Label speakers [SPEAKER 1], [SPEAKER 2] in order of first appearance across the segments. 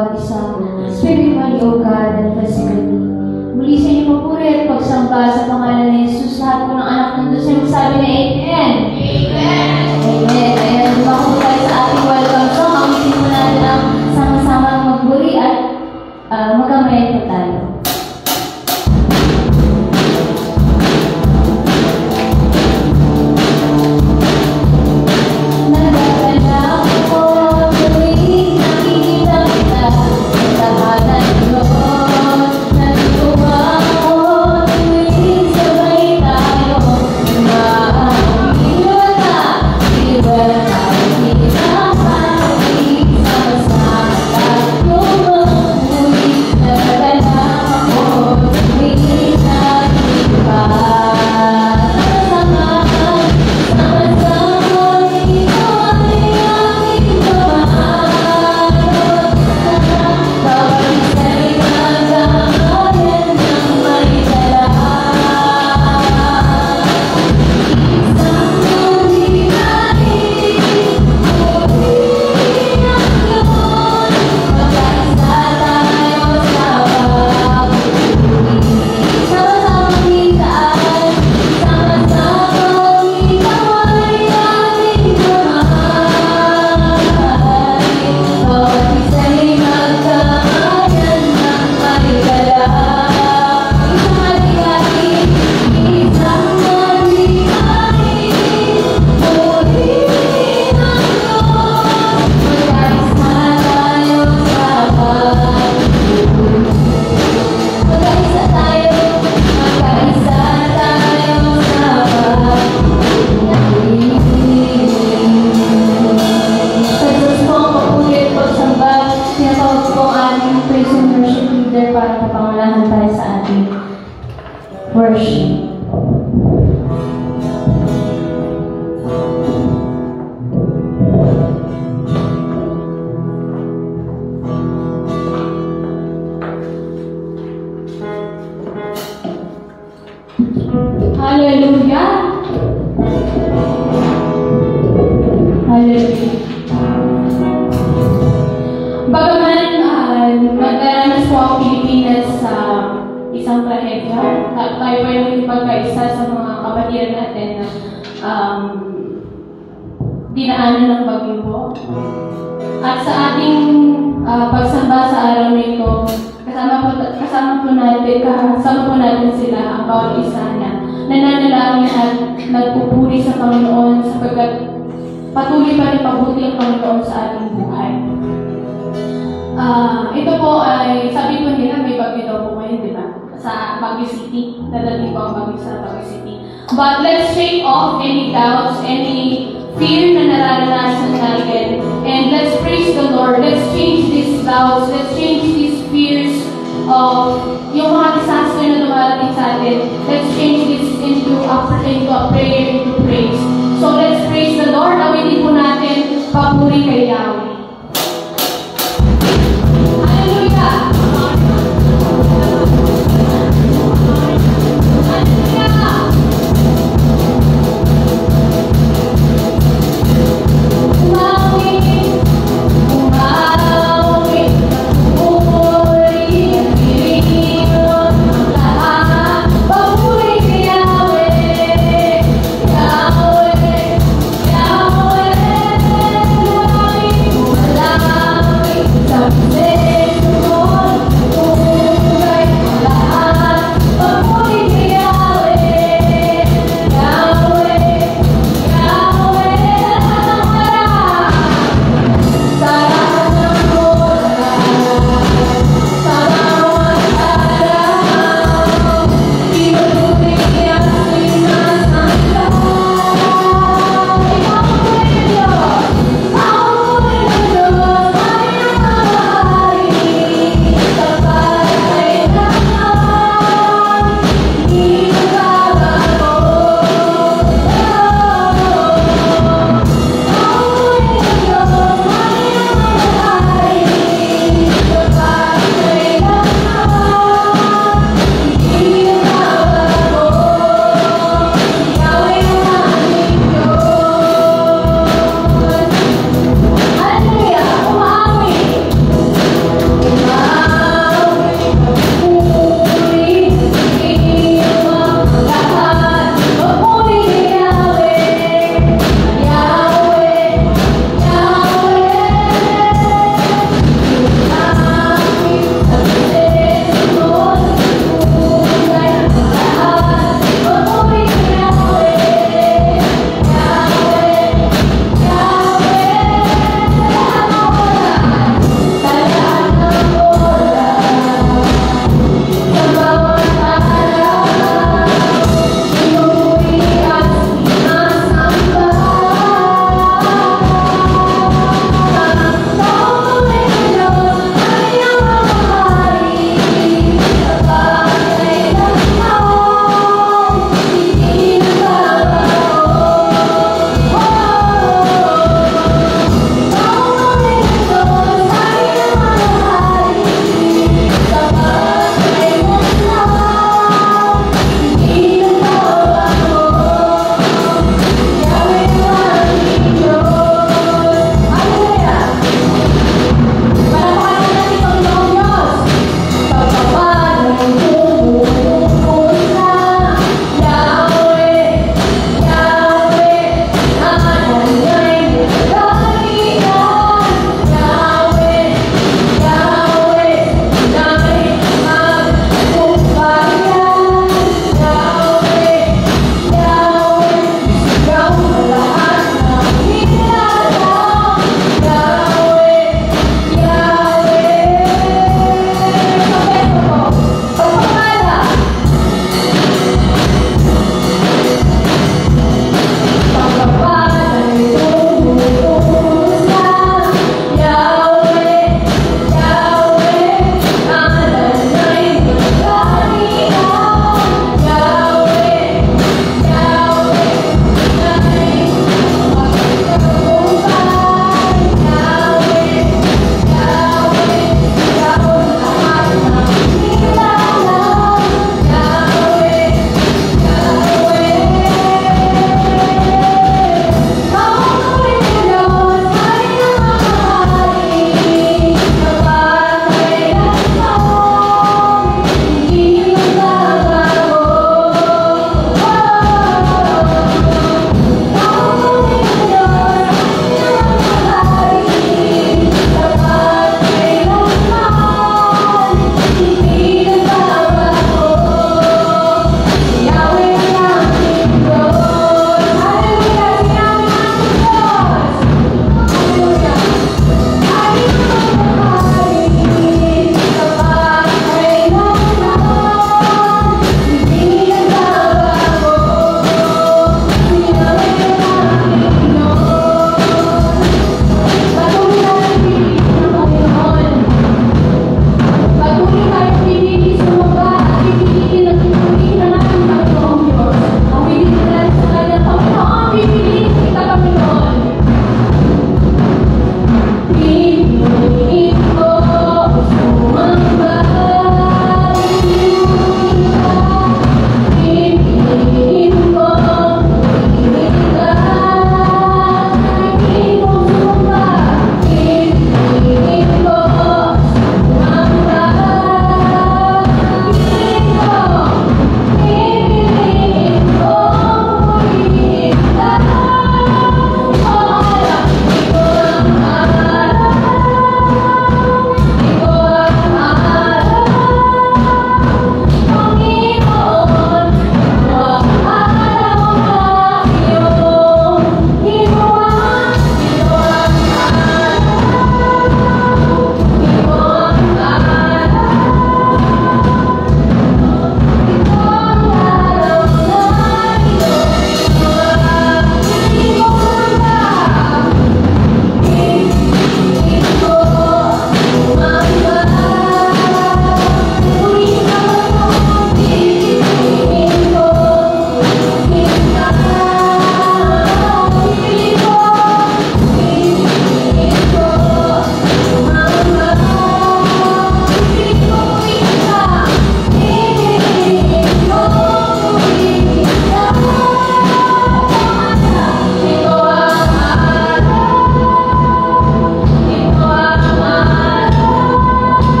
[SPEAKER 1] bawat isa, spiritually, O God, and physically. Muli sa inyo papuri at pagsamba sa pangalan ni Jesus, lahat po ng anak ng Diyos ay magsabi na Amen. Amen. Amen. Ayan, lumako po tayo sa ating welcome song. Awitin po natin ang sama-sama magburi at magkamayan po tayo.
[SPEAKER 2] dinaanan ng bagyo po. At sa ating pagsamba sa araw nito, kasama po natin sila ang bawat isa niya. Nananalangin at nagpupuri sa Panginoon sapagkat patuloy pa rin pabuti ang Panginoon sa ating buhay. Ito po ay, sabi ko nila, may bagyo daw po ngayon, di ba? Sa Baguio City. Dadating po ang bagyo sa Baguio City. But let's shake off any doubts, any fear na nararanasan natin. And let's praise the Lord. Let's change these doubts. Let's change these fears of yung mga disaster na dumarating sa atin. Let's change this into a prayer, into praise. So let's praise the Lord. Awitin po natin, papuri kay Yahweh.
[SPEAKER 3] Yahweh,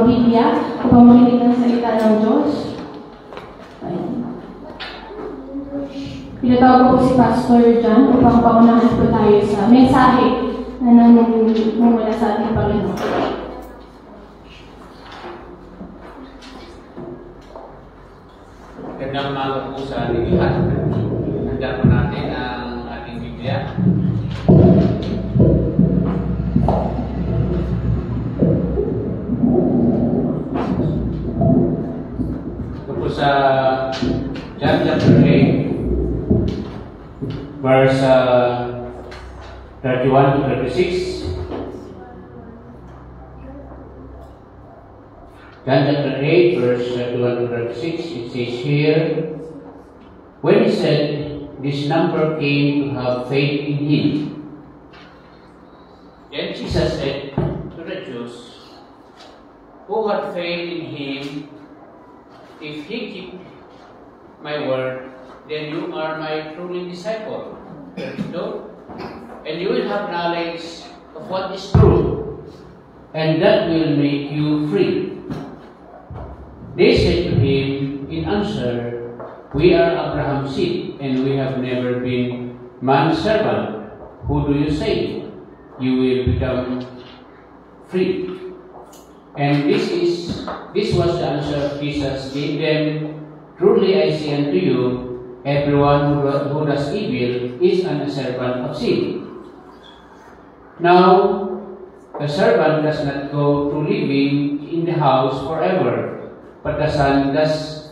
[SPEAKER 2] Biblia upang makinig ng salita ng Diyos. Pinatawag ko po si Pastor John upang paunahan po tayo sa mensahe na namumula sa ating Panginoon.
[SPEAKER 3] Magandang umaga po sa ating lahat. Handa po natin ang ating Biblia. Ito po sa John chapter 8, verse 31 to 36. John chapter 8, verse 31 to 36, it says here, when he said, this number came to have faith in him. Then Jesus said to the Jews, who had faith in him, if he keep my word, then you are my truly disciple. 32. And you will have knowledge of what is true, and that will make you free. They said to him in answer, we are Abraham's seed, and we have never been man's servant. Who do you say you will become free? And this was the answer Jesus gave them. Truly I say unto you, everyone who does evil is a servant of sin. Now, the servant does not go to living in the house forever, but the Son does.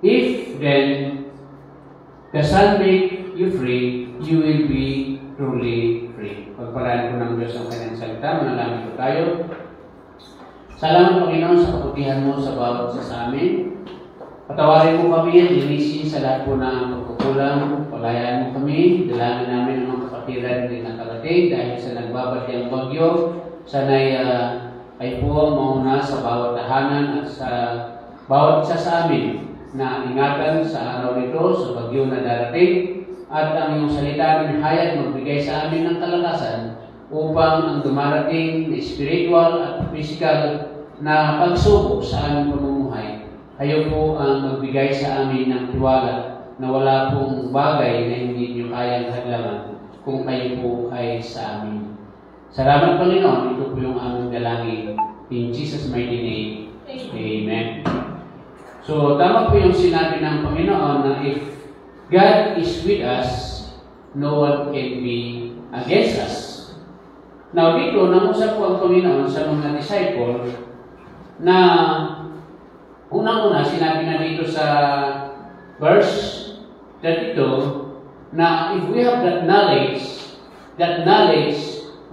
[SPEAKER 3] If then the Son make you free, you will be truly free. Pagpalaan po ng Diyos ang kanyang salita, manalangin po tayo. Salamat Panginoon sa kabutihan mo sa bawat isa sa amin. Patawarin mo kami at linisin sa lahat po na pagkukulang. Palayaan mo kami. Dalangin namin ang mga kapatiran din nakarating dahil sa nagbabagyang bagyo. Sana'y ay po mauna sa bawat tahanan at sa bawat isa sa amin na ingatan sa araw nito, sa bagyo na darating, at ang iyong salita ng hayat magbigay sa amin ng kalakasan upang ang dumarating na spiritual at physical na pagsubok sa aming pamumuhay, kayo po ang magbigay sa amin ng tiwala na wala pong bagay na hindi niyo kayang hadlangan kung kayo po ay sa amin. Salamat Panginoon, ito po yung aming dalangin. In Jesus' mighty name, Amen. So, tama po yung sinabi ng Panginoon na if God is with us, no one can be against us. Now, dito, nangusap po ang Panginoon sa mga disciple na unang-una, sinabi na dito sa verse 32 na if we have that knowledge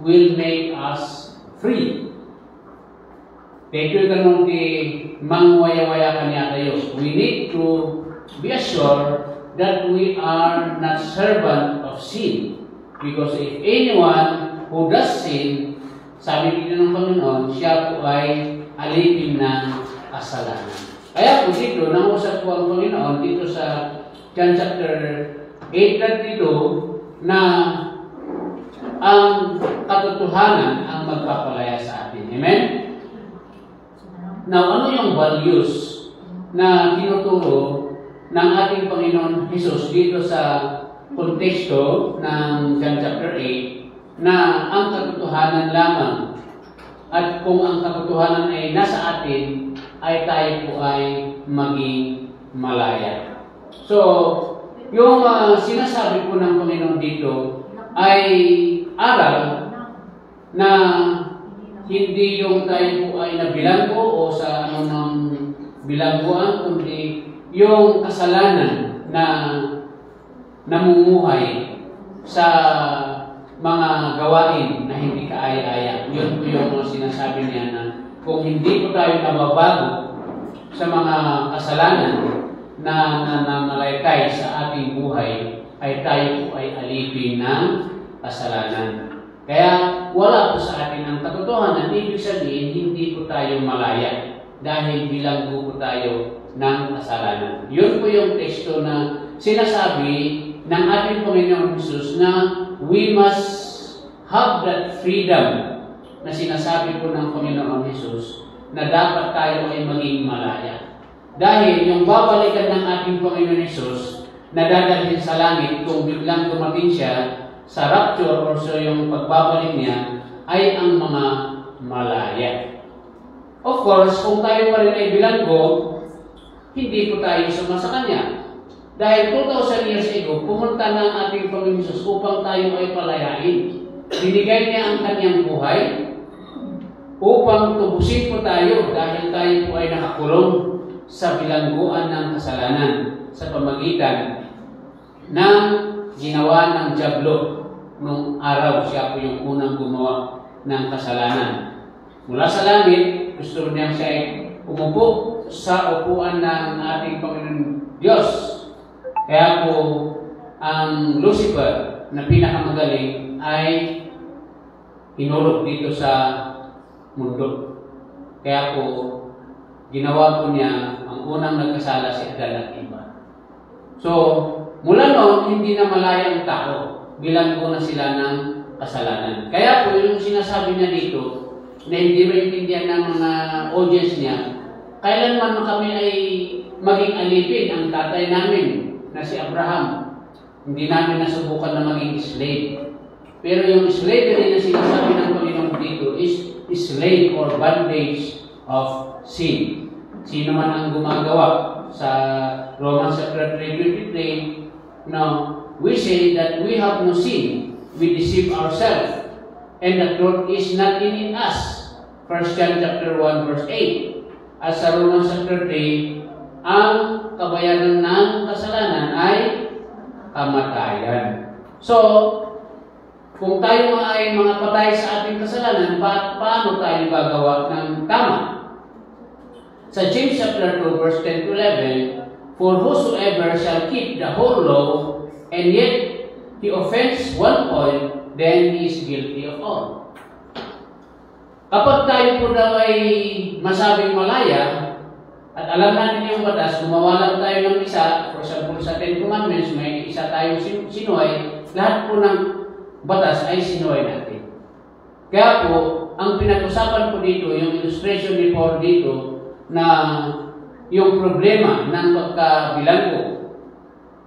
[SPEAKER 3] will make us free. Dito ganun di mangwaya-waya kanya tayo. We need to be assured that we are not servant of sin. Because if anyone who does sin, sabi dito ng Panginoon, siya po ay alipin ng kasalanan. Kaya po dito, nangusap po ang Panginoon dito sa John chapter 8:32 na ang katotohanan ang magpapalaya sa atin. Amen? Now, ano yung values na tinuturo ng ating Panginoon Jesus dito sa konteksto ng John chapter 8 na ang katotohanan lamang at kung ang katotohanan ay nasa atin ay tayo po ay maging malaya. So, yung sinasabi po ng Panginoon dito ay aral na hindi yung tayo po ay nabilanggo o sa ano ng bilangguan, kundi yung kasalanan na namumuhay sa mga gawain na hindi kaaya-aya. Yun po yung sinasabi niya na kung hindi po tayo nababago sa mga kasalanan na namalaytay sa ating buhay, ay tayo po ay alipin ng kasalanan. Kaya wala po sa atin ang katotohanan. Ibig sabihin, hindi po tayo malaya dahil bilanggo po tayo ng kasalanan. Yun po yung teksto na sinasabi ng ating Panginoon Jesus na we must have that freedom na sinasabi po ng Panginoon Jesus na dapat tayo ay maging malaya. Dahil yung babalikan ng ating Panginoon Hesus na dadalhin sa langit kung biglang dumating siya sa rapture or so yung pagbabalik niya ay ang mga malaya. Of course, kung tayo pa rin ay bilanggo, hindi po tayo suma sa Kanya. Dahil 2,000 years ago, pumunta na ang ating Panginoon Hesus upang tayo ay palayain. Binigay niya ang Kanyang buhay upang tubusin po tayo dahil tayo po ay nakakulong sa bilangguan ng kasalanan sa pamagitan ng ginawa ng dyablo nung araw. Siya po yung unang gumawa ng kasalanan. Mula sa langit, gusto niya siya ay umupo sa upuan ng ating Panginoon Diyos. Kaya po, ang Lucifer na pinakamagaling ay hinulog dito sa mundo. Kaya po, ginawa po niya ang unang nagkasala si Adan at Eva. So, mula noon, hindi na malaya ang tao. Bilanggo na sila ng kasalanan. Kaya po, yung sinasabi niya dito, na hindi maintindihan ng mga audience niya, kailanman kami ay maging alipin ang tatay namin na si Abraham. Hindi namin nasubukan na maging slave. Pero yung slavery na sinasabi ng Panginoon dito is slave or bondage of sin. Sino man ang gumagawa sa Romans chapter 3:23, no, we say that we have no sin. We deceive ourselves. And the truth is not in us. 1 John chapter 1 verse 8. As sa Romans chapter 3, ang kabayaran ng kasalanan ay kamatayan. So, kung tayo ay mga patay sa ating kasalanan, paano tayo gagawa ng tama? Sa James chapter 2 verse 10 to 11, for whosoever shall keep the whole law, and yet he offends one point, then he is guilty of all. Kapag tayo po daw ay masabing malaya, at alam natin yung batas, gumawa lang tayo ng isa, for example sa 10 Commandments, may isa tayong sinuway, lahat po ng batas ay sinuway natin. Kaya po, ang pinag-usapan po dito, yung illustration ni Paul dito, na yung problema ng pagkabilanggo,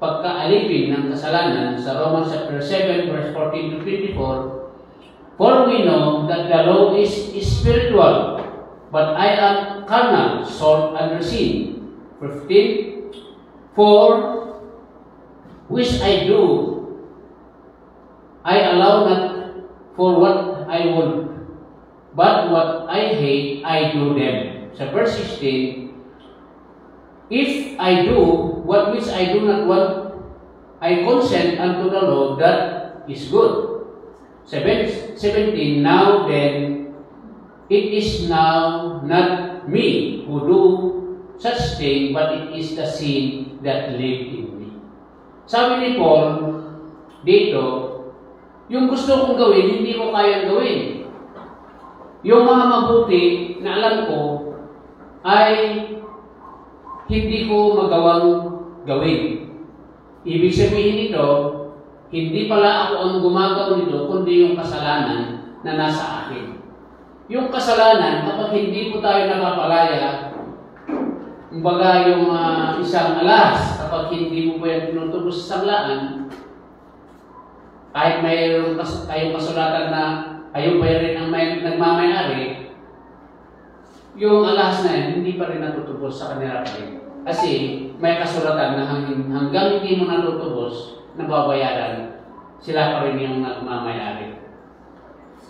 [SPEAKER 3] pagkaalipin ng kasalanan sa Romans chapter 7 verse 14 to 24, for we know that the law is spiritual, but I am carnal, sold under sin. 15, for which I do, I allow not for what I would, but what I hate, I do them. Sa verse 16, if I do what which I do not want, I consent unto the law that is good. 17, now then, it is now not me who do such thing, but it is the sin that live in me. Sabi ni Paul dito, yung gusto kong gawin, hindi ko kayang gawin. Yung mga mabuti na alam ko ay hindi ko magawang gawin. Ibig sabihin nito, hindi pala ako ang gumagawa nito, kundi yung kasalanan na nasa akin. Yung kasalanan, kapag hindi po tayo nakapalaya, kumbaga yung isang alas, kapag hindi mo po yan tinutubos sa sanglaan, kahit mayroon kayong kasulatan na kayo pa rin ang nagmamayari, yung alas na yan, hindi pa rin natutubos sa kanila pa rin. Kasi may kasulatan na hanggang hindi mo natutubos, nababayaran, sila pa rin yung nagmamayari.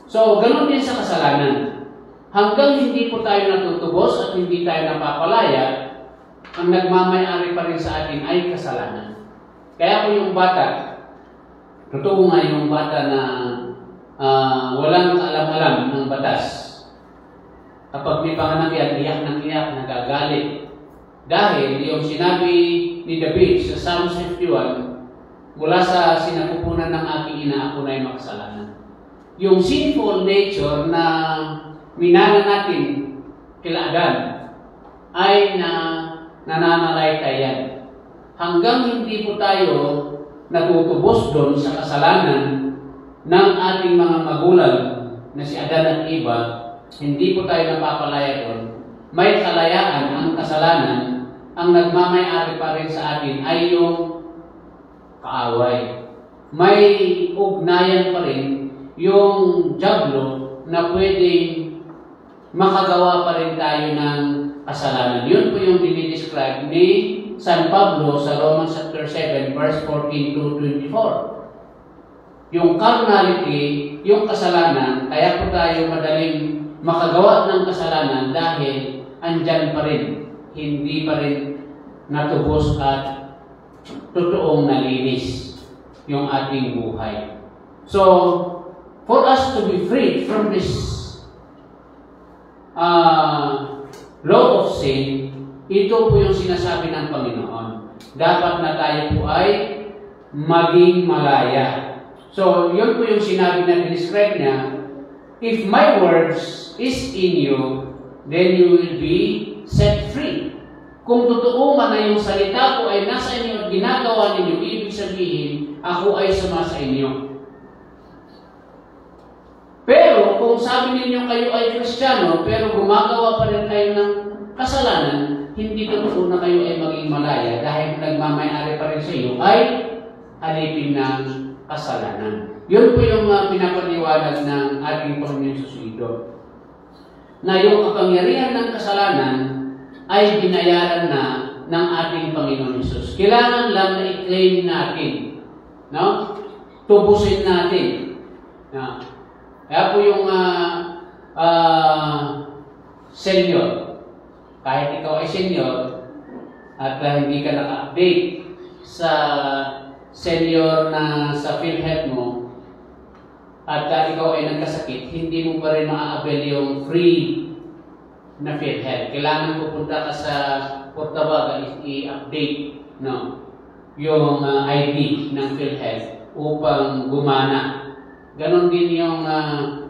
[SPEAKER 3] So, ganun din sa kasalanan. Hanggang hindi po tayo natutubos at hindi tayo napapalaya, ang nagmamayari pa rin sa atin ay kasalanan. Kaya po yung bata, totoo nga yung bata na walang alam-alam ng batas. Kapag may panganak yan, iyak ng iyak, nagagalit. Dahil yung sinabi ni David sa Psalm 51, mula sa sinapupunan ng aking ina, ako na ay makasalanan. Yung sinful nature na minana natin kila Adan ay nananalaytayan. Hanggang hindi po tayo natutubos doon sa kasalanan ng ating mga magulang na si Adan at Eva, hindi po tayo napapalaya doon. may kalayaan ang kasalanan, ang nagmamay-ari pa rin sa atin ay yung kaaway. May ugnayan pa rin yung dyablo na pwedeng makagawa pa rin tayo ng kasalanan. Yun po yung dinidescribe ni San Pablo sa Romans chapter 7, verse 14 to 24. Yung carnality, yung kasalanan, kaya po tayo madaling makagawa ng kasalanan dahil andyan pa rin, hindi pa rin natubos at totoong nalinis yung ating buhay. So, for us to be free from this law of sin, ito po yung sinasabi ng Panginoon. Dapat na tayo po ay maging malaya. So, yun po yung sinabi na describe niya, if my words is in you, then you will be set free. Kung totoo man na yung salita ko ay nasa inyo at ginagawa ninyo, ibig sabihin, ako ay suma sa inyo. Pero kung sabi ninyo kayo ay Kristiyano, pero gumagawa pa rin kayo ng kasalanan, hindi totoo na kayo ay maging malaya dahil nagmamay-ari pa rin sa iyo ay alipin ng kasalanan. Yun po yung pinapaniwalag ng ating Panginoon Jesucristo. Na yung kapangyarihan ng kasalanan ay binayaran na ng ating Panginoon Jesus. Kailangan lang na i-claim natin. No? Tubusin natin. No? Kaya po yung senior. Kahit ikaw ay senior at hindi ka naka-update sa senior na sa PhilHealth mo at ikaw ay nagkasakit, hindi mo pa rin ma-avail yung free na PhilHealth. Kailangan pupunta ka sa Portabaga i-update yung ID ng PhilHealth upang gumana. Ganon din yung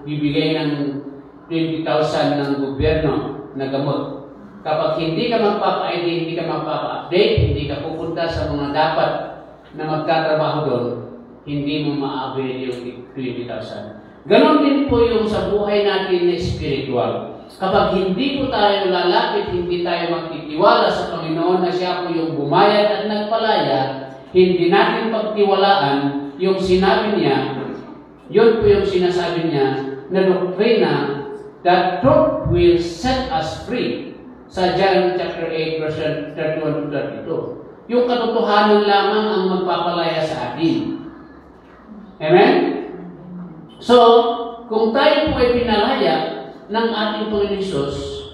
[SPEAKER 3] bibigay ng 20,000 ng gobyerno na gamot. Kapag hindi ka magpapa-ID, hindi ka magpapa-update, hindi ka pupunta sa mga dapat na magtatrabaho doon, hindi mo ma-avail yung 20,000. Ganon din po yung sa buhay natin na spiritual. Kapag hindi po tayo lalapit, hindi tayo magtitiwala sa Panginoon na siya po yung bumayad at nagpalaya, hindi natin pagtiwalaan yung sinabi niya, yun po yung sinasabi niya na doktrina that truth will set us free. Sa John chapter 8, verse 31 to 32. Yung katotohanan lamang ang magpapalaya sa atin. Amen? So, kung tayo po ay pinalaya ng ating Panginoon Jesus,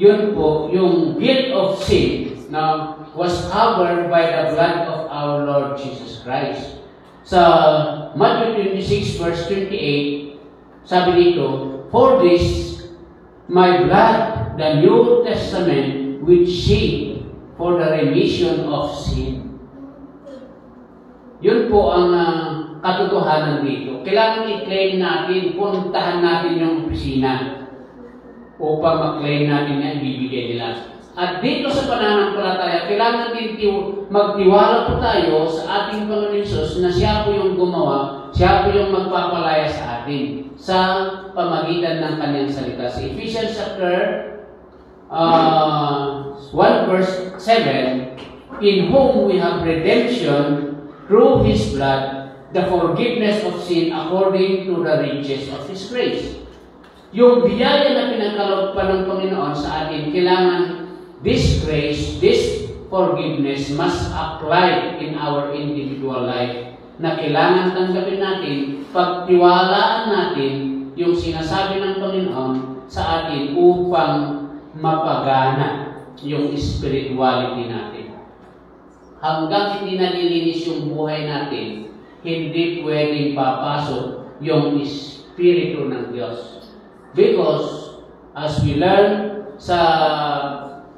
[SPEAKER 3] yun po, yung guilt of sin na was covered by the blood of our Lord Jesus Christ. Sa Matthew 26, verse 28, sabi dito, for this, my blood, the New Testament, which shed for the remission of sin. Yun po ang katotohanan dito. Kailangan i-claim natin, puntahan natin yung opisina upang mag-claim natin na ibibigay nila. At dito sa pananampalataya, kailangan din magtiwala po tayo sa ating Panginoon Jesus na siya po yung gumawa, siya po yung magpapalaya sa atin sa pamagitan ng kanyang salita. Sa Ephesians chapter 1 verse 7, in whom we have redemption through His blood, the forgiveness of sin according to the riches of His grace. Yung biyaya na pinagkaloob pa ng Panginoon sa atin, kailangan this grace, this forgiveness must apply in our individual life. Na kailangan tanggapin natin, pagtiwalaan natin yung sinasabi ng Panginoon sa atin upang mapagana yung spirituality natin. Hanggang hindi nalilinis yung buhay natin, hindi pwedeng papasok yung Espiritu ng Diyos. Because, as we learn sa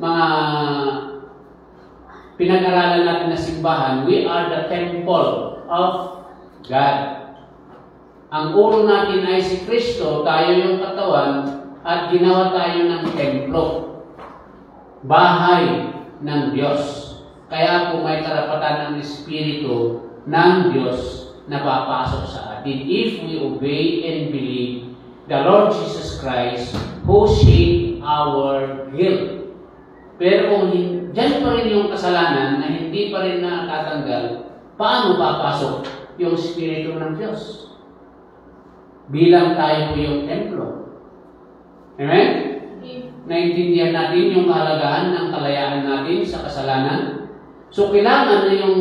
[SPEAKER 3] mga pinag-aralan natin na simbahan, we are the temple of God. Ang ulo natin ay si Kristo, tayo yung katawan, at ginawa tayo ng templo, bahay ng Diyos. Kaya po may karapatan ng Espiritu ng Diyos na papasok sa atin if we obey and believe the Lord Jesus Christ who shed our guilt. Pero kung dyan pa rin yung kasalanan na hindi pa rin natatanggal, paano papasok yung Espiritu ng Diyos? Bilang tayo po yung templo. Amen? Naintindihan natin yung kahalagaan ng kalayaan natin sa kasalanan. So, kailangan na yung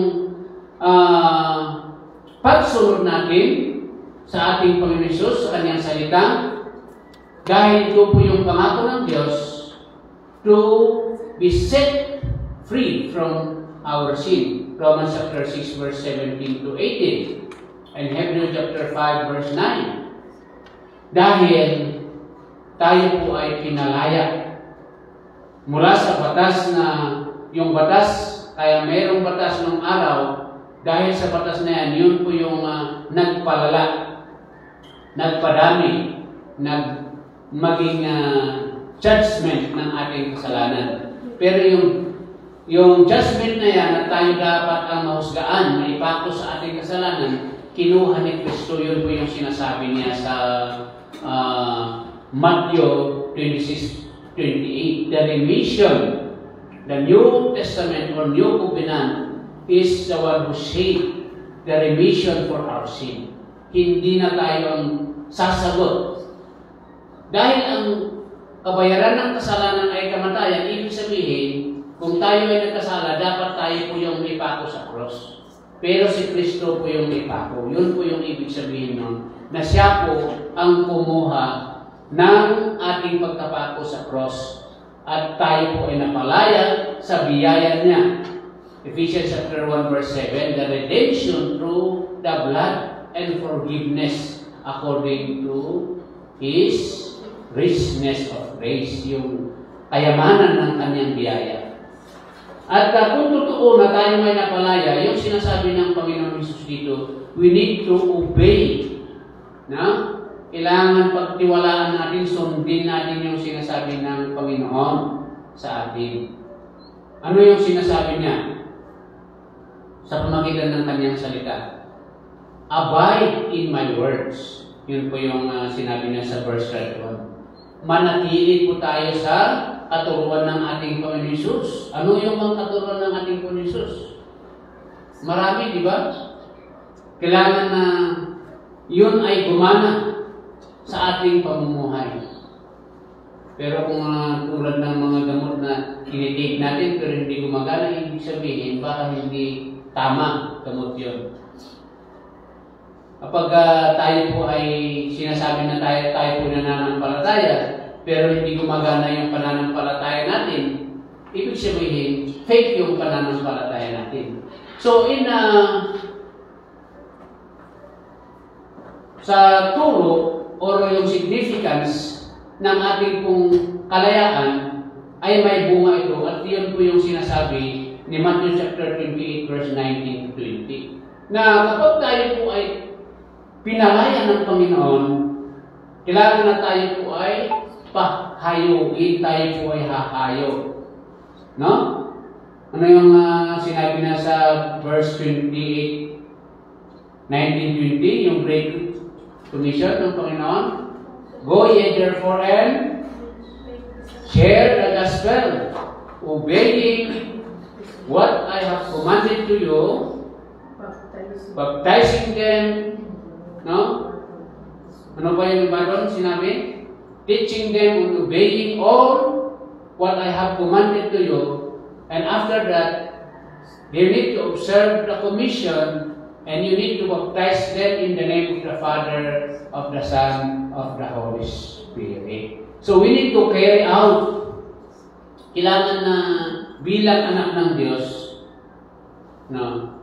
[SPEAKER 3] pagsunod natin sa ating Panginoon Hesus, sa Kanyang salita, dahil ito po yung pangako ng Diyos to be set free from our sin. Romans chapter 6 verse 17 to 18 and Hebrews chapter 5 verse 9. Dahil tayo po ay pinalaya mula sa batas na yung batas, kaya mayroong batas ng araw, dahil sa batas na yan, yun po yung nagpalala, nagpadami, maging judgment ng ating kasalanan. Pero yung judgment na yan na tayo dapat ang mahusgaan, maipako sa ating kasalanan, kinuha ni Kristo. Yun po yung sinasabi niya sa Matthew 26:28. The remission, the New Testament or New Covenant is the one who saved the remission for our sin. Hindi na tayo ang sasagot. Dahil ang kabayaran ng kasalanan ay kamatayan, ibig sabihin, kung tayo ay nagkasala, dapat tayo po yung may pako sa cross. Pero si Kristo po yung may pako. Yun po yung ibig sabihin nun, na siya po ang kumuha ng ating pagkapako sa cross. At tayo po ay napalaya sa biyaya niya. Ephesians chapter 1 verse 7, the redemption through the blood and forgiveness according to His richness of grace, yung kayamanan ng kanyang biyaya. At kung totoo na tayo may napalaya, yung sinasabi ng Panginoon Hesus dito, we need to obey. Na? Kailangan pagtiwalaan natin, sundin natin yung sinasabi ng Panginoon sa atin. Ano yung sinasabi niya? Sa pamagitan ng kanyang salita. Abide in my words. Yun po yung sinabi niya sa verse 31. Manatili po tayo sa katuruan ng ating Panginoon Hesus. Ano yung mga katuruan ng ating Panginoon Hesus? Marami, di ba? Kailangan na yun ay gumana sa ating pamumuhay. Pero kung tulad ng mga gamot na tinitake natin pero hindi gumagana, ibig sabihin, baka hindi tama gamot yun. Kapag tayo po ay sinasabi na tayo po nananampalataya, pero hindi gumagana yung pananampalataya natin, ibig sabihin, fake yung pananampalataya natin. So, sa turo o yung significance ng ating pong kalayaan ay may bunga ito at yun po yung sinasabi ni Matthew chapter 28 verse 19 to 20 na kapag tayo po ay pinalaya ng Panginoon, kailangan na tayo po ay pahayugin, tayo po ay hahayo. No? Ano yung sinabi na sa verse 28, 19-20, yung Great Commission ng Panginoon? Go ye therefore and share the gospel, obeying what I have commanded to you, baptizing them, no? Ano pa yung iba doon sinabi? Teaching them and obeying all what I have commanded to you, and after that, they need to observe the commission, and you need to baptize them in the name of the Father, of the Son, of the Holy Spirit. So we need to carry out. Kailangan na bilang anak ng Diyos, no,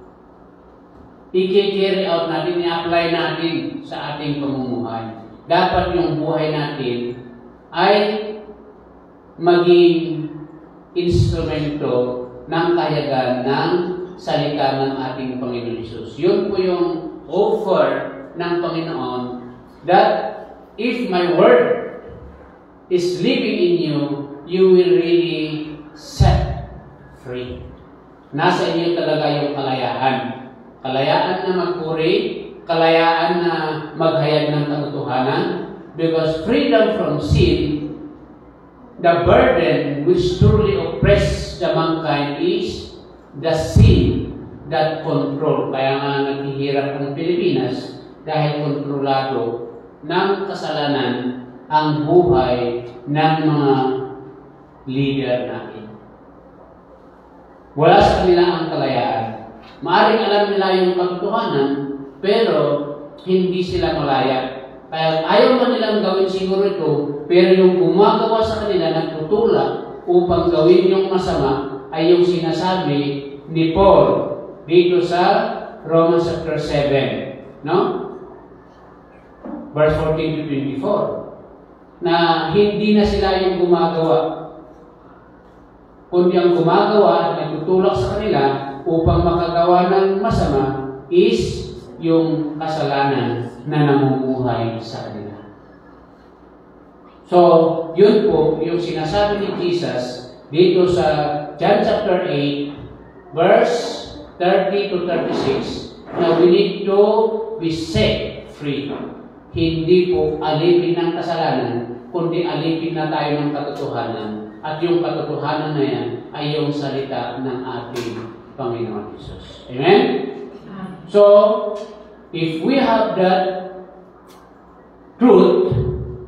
[SPEAKER 3] i-carry out natin, i-apply natin sa ating pamumuhay. Dapat yung buhay natin ay maging instrumento ng kayagan ng salita ng ating Panginoon Hesus. Yun po yung offer ng Panginoon that if my word is living in you, you will really set free. Nasa inyo talaga yung kalayaan. Kalayaan na magpuri, kalayaan na maghayag ng katotohanan, because freedom from sin the burden which truly oppresses the mankind is the sin that control. Kaya nga naghihirap ang Pilipinas dahil kontrolado ng kasalanan ang buhay ng mga leader natin. Wala sa kanila ang kalayaan. Maaring alam nila yung katotohanan, pero hindi sila malaya. Kaya ayaw man nilang gawin siguro ito, pero yung gumagawa sa kanila nagtutulak upang gawin yung masama ay yung sinasabi ni Paul dito sa Romans chapter 7, no? Verse 14 to 24, na hindi na sila yung gumagawa, kundi ang gumagawa at nagtutulak sa kanila upang makagawa ng masama is yung kasalanan na namumuhay sa kanila. So, yun po yung sinasabi ni Jesus dito sa John chapter 8, verse 30 to 36, na we need to be set free. Hindi po alipin ng kasalanan, kundi alipin na tayo ng katotohanan. At yung katotohanan na yan ay yung salita ng ating Panginoon Jesus. Amen? So, if we have that truth,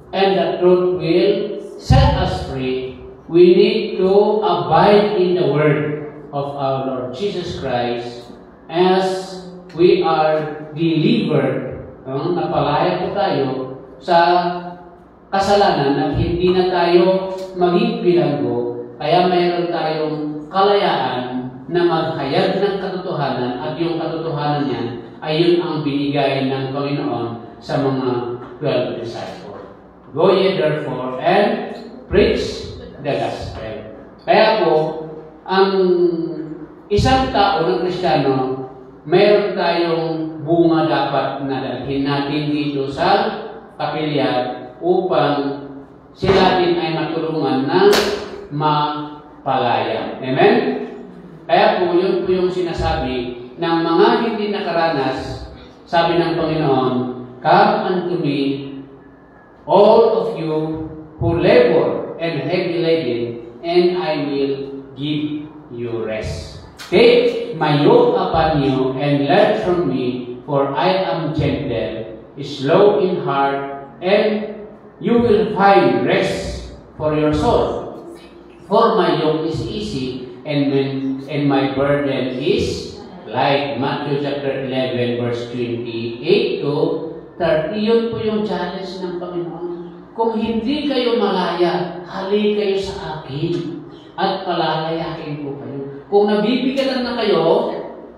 [SPEAKER 3] and the truth will set us free, we need to abide in the Word of our Lord Jesus Christ as we are delivered. Napalaya po tayo sa kasalanan at hindi na tayo maging bilanggo, kaya mayroon tayong kalayaan na maghayag ng katotohanan at yung katotohanan niya ay yun ang binigay ng Panginoon sa mga 12 disciples. Go ye therefore and preach the gospel. Kaya po, ang isang tao ng Kristiyano, mayroon tayong bunga dapat na dalhin natin dito sa kapilya upang sila din ay matulungan ng mapalaya. Amen? Kaya po, yun po yung sinasabi ng mga hindi nakaranas, sabi ng Panginoon, come unto me, all of you who labor and heavy laden, and I will give you rest. Take my yoke upon you and learn from me, for I am gentle, slow in heart, and you will find rest for your soul. For my yoke is easy, and my burden is light. Matthew chapter 11, verse 28 to 30. Yun po yung challenge ng Panginoon. Kung hindi kayo malaya, hali kayo sa akin at palalayakin ko kayo. Kung nabibigatan na kayo,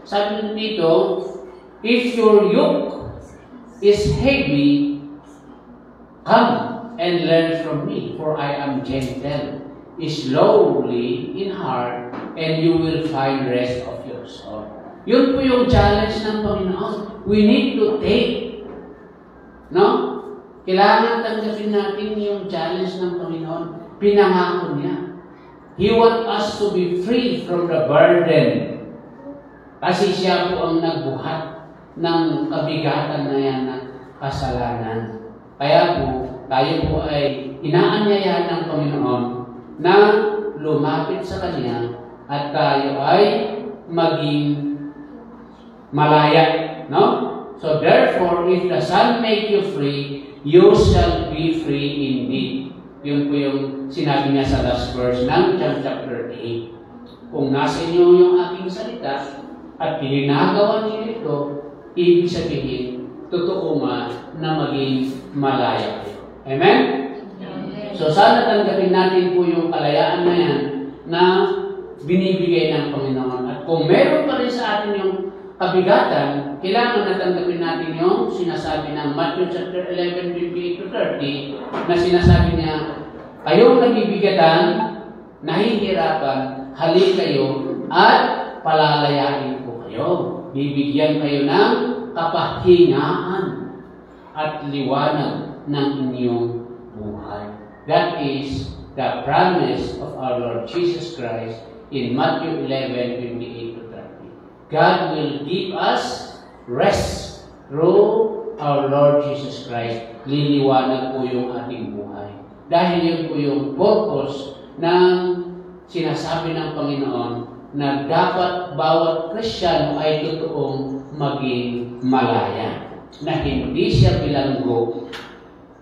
[SPEAKER 3] sabi dito, if your yoke is heavy, come and learn from me, for I am gentle, slowly in heart, and you will find rest of your soul. Yun po yung challenge ng Panginoon. We need to take, no? Kailangan tanggapin natin yung challenge ng Panginoon. Pinangako niya. He wants us to be free from the burden. Kasi siya po ang nagbuhat ng kabigatan na yan ng kasalanan. Kaya po, tayo po ay inaanyayahan ng Panginoon na lumapit sa Kanya at tayo ay maging malaya. No? So therefore, if the Son make you free, you shall be free indeed. Yun po yung sinabi niya sa last verse ng John chapter 8. Kung nasa inyo yung aking salita at ginagawa niyo ito, ibig sabihin, totoo nga na maging malaya kayo. Amen? So sana tanggapin natin po yung kalayaan na yan na binibigay ng Panginoon. At kung meron pa rin sa atin yung kabigatan, kailangan na tanggapin natin yung sinasabi ng Matthew chapter 11, 28 to 30, na sinasabi niya, kayong nabibigatan, nahihirapan, hali kayo, at palalayain ko kayo. Bibigyan kayo ng kapahingaan at liwanag ng inyong buhay. That is the promise of our Lord Jesus Christ in Matthew 11, 28 to 30. God will give us rest through our Lord Jesus Christ. Liliwanag po yung ating buhay. Dahil yun po yung purpose ng sinasabi ng Panginoon na dapat bawat Kristiyano ay totoong maging malaya, na hindi siya bilanggo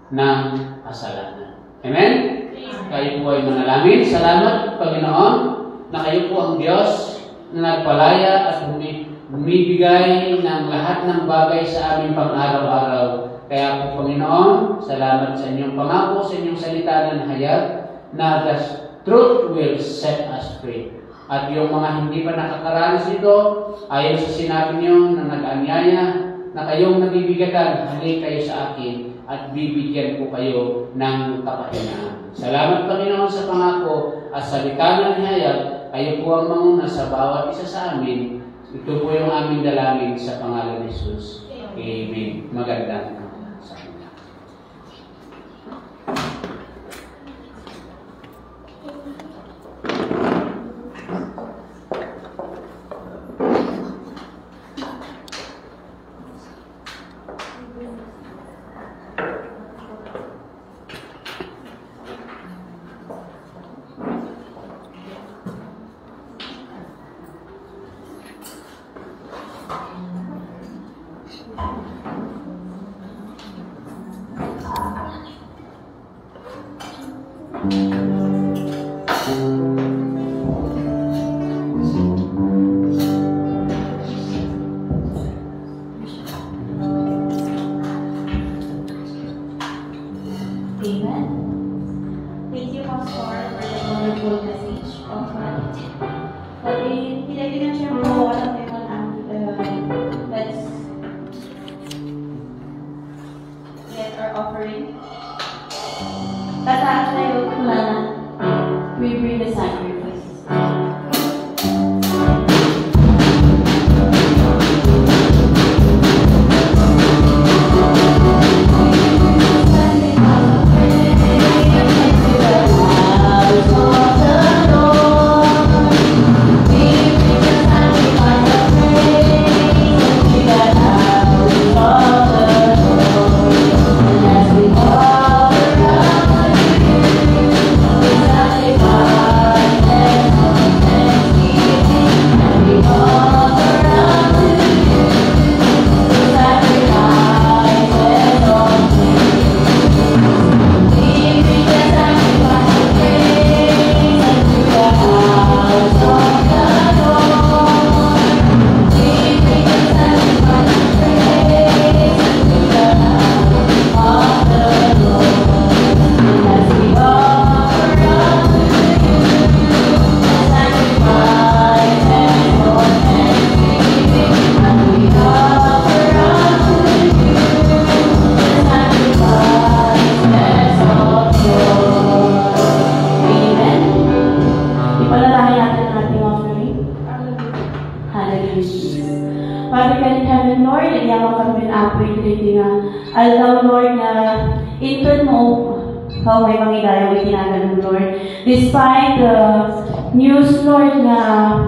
[SPEAKER 3] ng kasalanan. Amen? Kayo po ay manalangin. Salamat, Panginoon, na kayo po ang Diyos na nagpalaya at bumibigay ng lahat ng bagay sa aming pang-araw-araw. Kaya po, Panginoon, salamat sa inyong pangako, sa inyong salita na hayag, na the truth will set us free. At yung mga hindi pa nakakaranas nito, ayon sa sinabi niyo na nag-anyaya, na kayong nabibigatan, halik kayo sa akin at bibigyan ko kayo ng kapahingahan. Salamat, Panginoon, sa pangako at sa likanan ni hayag, kayo po ang manguna sa bawat isa sa amin. Ito po yung aming dalangin sa pangalan ni Jesus. Amen. Magandang sa amin.
[SPEAKER 4] Despite the news, Lord, na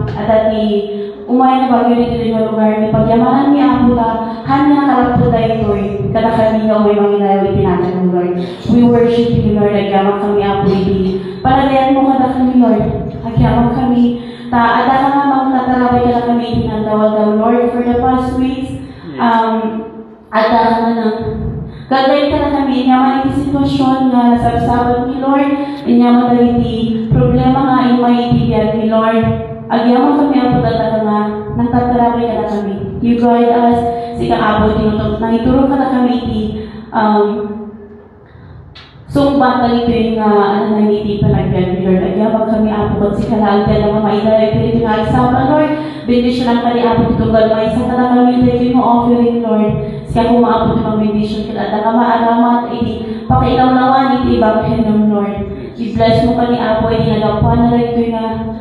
[SPEAKER 4] atati umay na bagyo dito din mga lugar, ni pagyamanan ni Apo ta, hanya nakalap po tayo, Lord, kada kami nga umay mga itinagan mo, Lord. We worship you, Lord, agyaman kami Apo iti. Palagayan mo kada kami, Lord, agyaman kami, ada ka nga magtatarabay kada kami itinatawag daw, Lord, for the past weeks, ada ka nga ng gagawin ka na kami, inyaman iti sitwasyon nga nasabsabat ni Lord, inyaman iti problema nga imaitibiyag ni Lord. Agyaman kami ang pagtataka nga, nagtatarabay ka na kami. You guide us, sika abot, nangituro ka na kami iti sumbat na ito yung nanangiti panagyan ni Lord. Agyaman kami abot, sika lang ka na maidaray ito ito nga isama, Lord. Bendisyon lang ka ni abot ito, God, may isa ka na kami ito yung offering, Lord. Kaya kung maabot yung mga benediction kita, at maaramat, pakilaw-lawan, iti ibanghin ng Lord. I-bless mo ka ni Apo, iti nagapuan na rin ito yung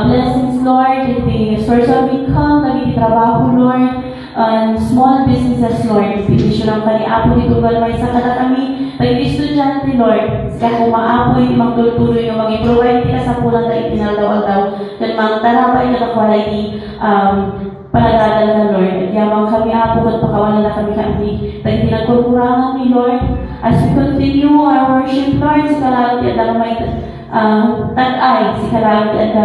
[SPEAKER 4] blessings, Lord, iti source of income, iti trabaho, Lord, small businesses, Lord. Benediction lang ka ni Apo, dito ba may isa ka na kami, iti estudyante, Lord. Kaya kung maapo, iti magtutuloy yung mag-i-provide kita sa pulang na itinalaw-daw, dan mga tarapay na nakwala iti panagdadala na, Lord. At yamang kami Apo, at pakawalan na kami, dahil tinagkukurangan ni Lord, As we continue our worship, Lord, si kalagot at may tag-ay, si kalagot at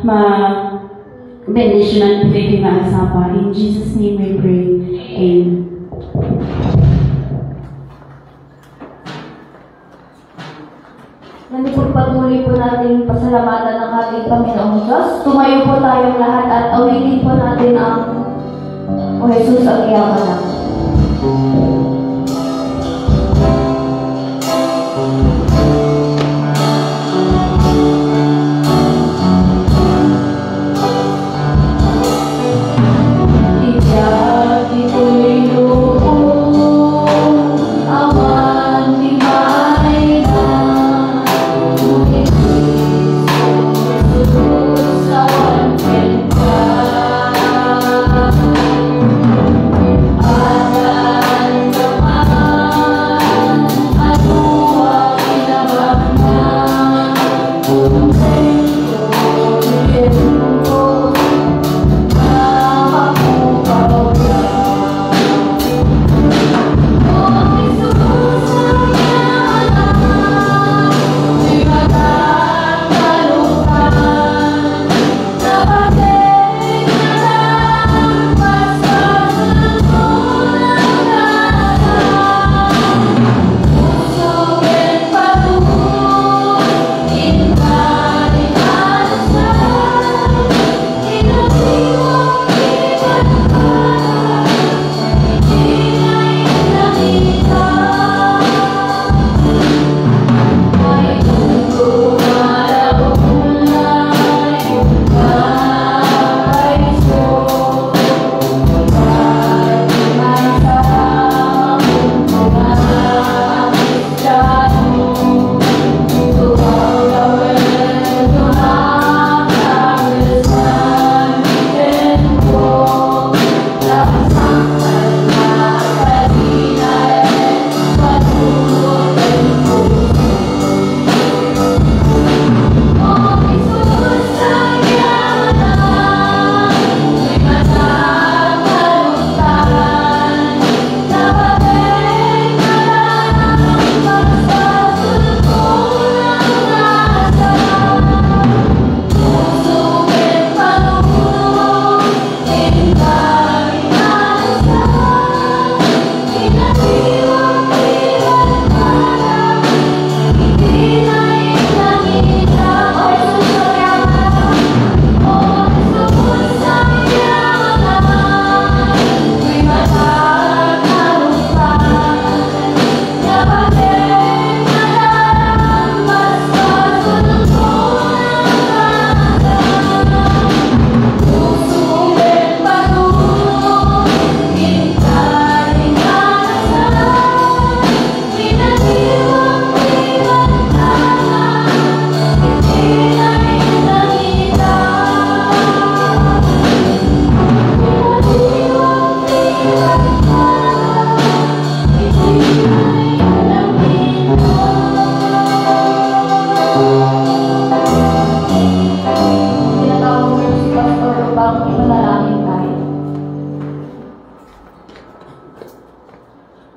[SPEAKER 4] ma-bendisyonan po ito nga asapa. In Jesus' name we pray. Amen.
[SPEAKER 1] Patuloy po natin pasalamatan ng ating Panginoong Diyos. Tumayo po tayong lahat at awitin po natin ang O Jesus ang iyaman natin.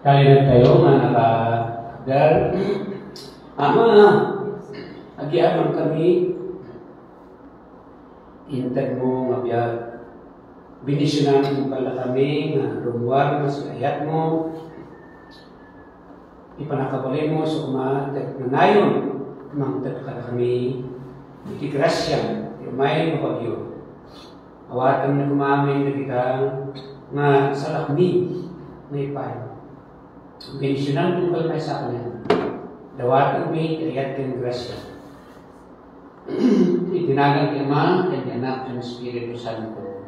[SPEAKER 3] Kalinan kayo nga nakagar. Ama, agiaman kami. Hintag mo nga biyag. Binisyonan mo pala kami nga rumuwar mo sa ayat mo. Ipanakabalay mo sa umatag na nayon. Mangtag ka kami. Iti grasya. May mapagyo. Awatan na kumamay na kita nga sa lakmi. May payo. Binisyonan mo pala sa kanya. Dawatan mi ayat ng grasya. Itinagang kay Ama, kay Anak, ng Espiritu Santo.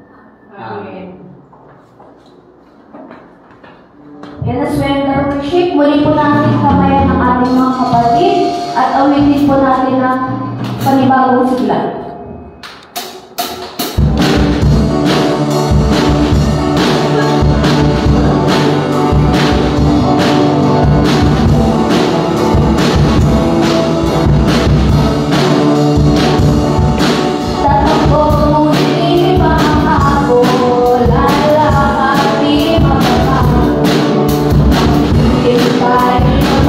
[SPEAKER 3] Amen.
[SPEAKER 1] Yan as we end our worship, muli po natin kamayan ng ating mga kapatid at awitin po natin ang panibagong sigla. Bye.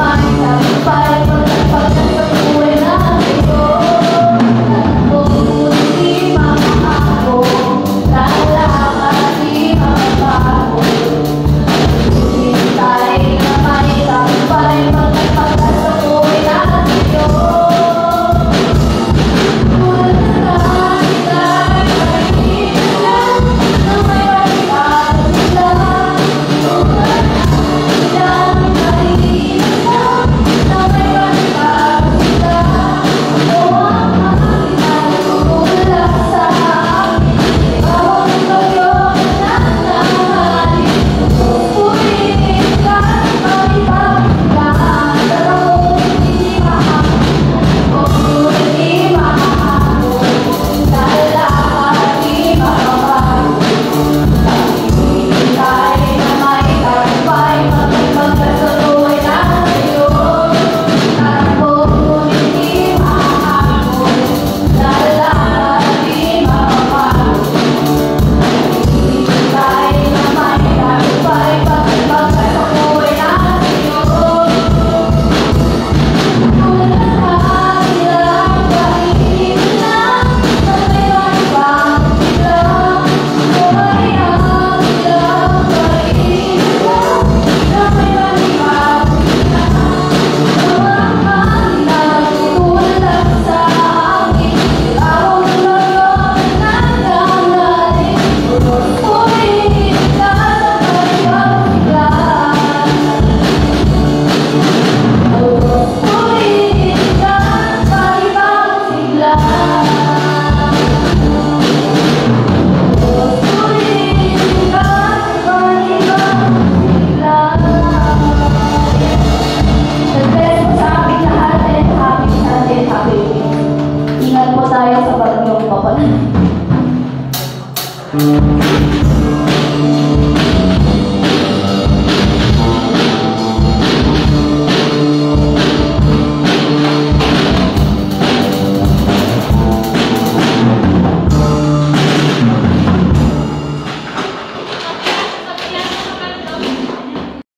[SPEAKER 1] Lord.